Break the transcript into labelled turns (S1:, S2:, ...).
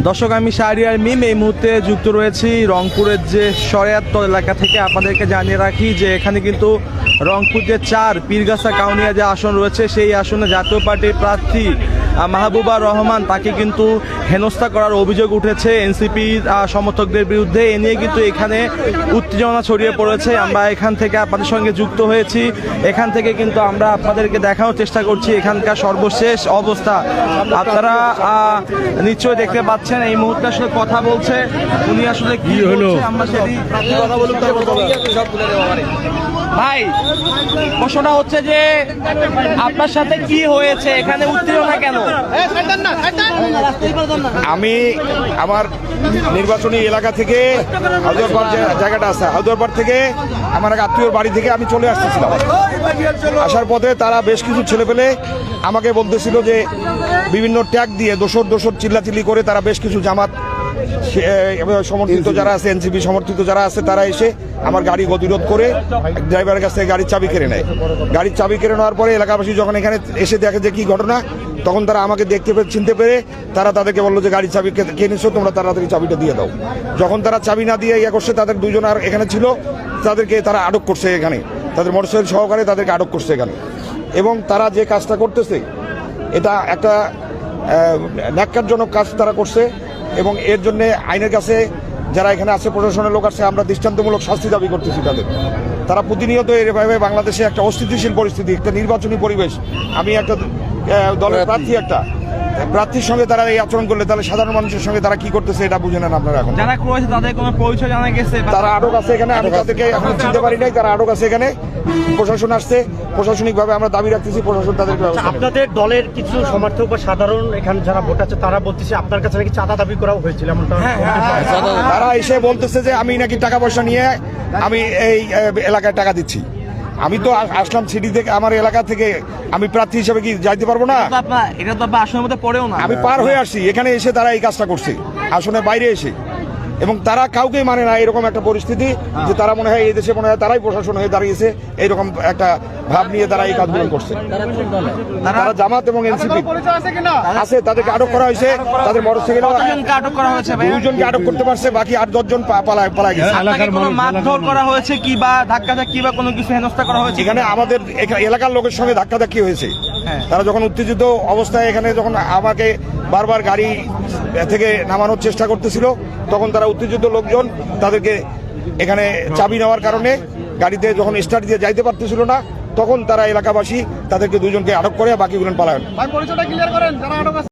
S1: দর্শক, আমি শাহরিয়ার মিম এই মুহূর্তে যুক্ত রয়েছি রংপুরের যে শরিয়াতপুর এলাকা থেকে। আপনাদেরকে জানিয়ে রাখি যে এখানে কিন্তু রংপুর যে 4 পীরগাছা কাউনিয়া যে আসন রয়েছে, সেই আসনে জাতীয় পার্টির প্রার্থী মাহবুবা রহমান তাকে কিন্তু হেনস্থা করার অভিযোগ উঠেছে এনসিপি সমর্থকদের বিরুদ্ধে। এ নিয়ে কিন্তু এখানে উত্তেজনা ছড়িয়ে পড়েছে। আমরা এখান থেকে আপনাদের সঙ্গে যুক্ত হয়েছি, এখান থেকে কিন্তু আমরা আপনাদেরকে দেখানোর চেষ্টা করছি এখানকার সর্বশেষ অবস্থা। আপনারা নিশ্চয়ই দেখতে পাচ্ছেন এই মুহূর্তে আসলে কথা বলছে উনি, আসলে কি হলো আমরা সেটি কথা বলুন। ভাই, প্রশ্নটা হচ্ছে যে আপনার সাথে কি হয়েছে, এখানে উত্তেজনা কেন?
S2: আমি আমার নির্বাচনী এলাকা থেকে হায়দ্রাবাদ জায়গাটা আছে, হায়দ্রাবাদ থেকে আমার এক আত্মীয়র বাড়ি থেকে আমি চলে আসতেছিলাম। আসার পথে তারা বেশ কিছু ছেলেপেলে আমাকে বলতেছিল যে বিভিন্ন ট্যাগ দিয়ে দোসর চিল্লাচিল্লি করে তারা বেশ কিছু জামাত সমর্থিত যারা আছে, এনসিপি সমর্থিত যারা আছে, তারা এসে আমার গাড়ি গতিরোধ করে ড্রাইভারের কাছ থেকে গাড়ির চাবি কেড়ে নেয়। গাড়ির চাবি কেড়ে নেওয়ার পরে এলাকাবাসী যখন এখানে এসে দেখে যে কী ঘটনা, তখন তারা আমাকে দেখতে পেয়ে চিনতে পেরে তারা তাদেরকে বললো যে গাড়ির চাবি কে নিচ্ছ, তোমরা তাড়াতাড়ি চাবিটা দিয়ে দাও। যখন তারা চাবি না দিয়ে ইয়ে করছে, তাদের দুজন আর এখানে ছিল, তাদেরকে তারা আটক করছে এখানে, তাদের মোটরসাইকেল সহকারে তাদেরকে আটক করছে এখানে। এবং তারা যে কাজটা করতেছে এটা একটা ন্যাক্কারজনক কাজ তারা করছে, এবং এর জন্য আইনের কাছে যারা এখানে আছে, প্রশাসনের লোক আছে, আমরা দৃষ্টান্তমূলক শাস্তি দাবি করতেছি তাদের। তারা প্রতিনিয়ত এভাবে বাংলাদেশে একটা অস্থিতিশীল পরিস্থিতি, একটা নির্বাচনী পরিবেশ, আমি একটা দলের প্রার্থীর সঙ্গে তারা এই আচরণ করলে তাহলে সাধারণ মানুষের সঙ্গে তারা কি করতেছে এটা বুঝে নেন আপনারা। এখন
S1: যারা করেছে তাদের কোনো পরিচয় জানা গেছে?
S2: তারা আটক আছে এখানে, আমি তাদেরকে এখন চিনতে পারি নাই, তারা আটক আছে এখানে। প্রশাসন আসছে, প্রশাসনিকভাবে আমরা দাবি রাখতেছি প্রশাসন তাদেরকে।
S3: আপনাদের দলের কিছু সমর্থক বা সাধারণ এখানে যারা ভোট আছে তারা বলতেছে আপনার কাছে নাকি চাঁদা দাবি করা হয়েছিল।
S2: তারা এসে বলতেছে যে আমি নাকি টাকা পয়সা নিয়ে আমি এই এলাকায় টাকা দিচ্ছি। আমি তো আসলাম সিটি থেকে, আমার এলাকা থেকে, আমি প্রার্থী হিসেবে কি যাইতে পারবো না?
S1: এটা তো আসনের মধ্যে পড়েও না।
S2: আমি পার হয়ে আসছি, এখানে এসে তারা এই কাজটা করছে আসনের বাইরে এসে, এবং তারা কাউকেই মানে না এরকম একটা পরিস্থিতি যে তারা মনে হয় এই দেশে মনে হয় তারাই প্রশাসন হয়ে দাঁড়িয়েছে, এইরকম একটা ভাব নিয়ে তারা এই কাজগুলো করছে। তারা জামাত এবং এনসিপি আছে, তাদেরকে আটক করা হয়েছে, তাদের মোটরসাইকেল
S1: আটক করা হয়েছে,
S2: 2জনকে আটক করতে পারছে, বাকি 8-10 জন পালায় গেছে।
S1: মারধর করা হয়েছে কি বা ধাক্কাধাক্কি বা কোনো কিছু হেনস্থা করা হয়েছে?
S2: এখানে আমাদের এলাকার লোকের সঙ্গে ধাক্কাধাক্কি হয়েছে। তারা যখন উত্তেজিত অবস্থায় এখানে যখন আমাকে বারবার গাড়ি থেকে নামানোর চেষ্টা করতেছিল, তখন তারা উত্তেজিত লোকজন তাদেরকে এখানে চাবি নেওয়ার কারণে গাড়িতে যখন স্টার্ট দিয়ে যাইতে পারতেছিল না, তখন তারা এলাকাবাসী তাদেরকে 2জনকে আটক করে বাকিগুলো পালায়ন।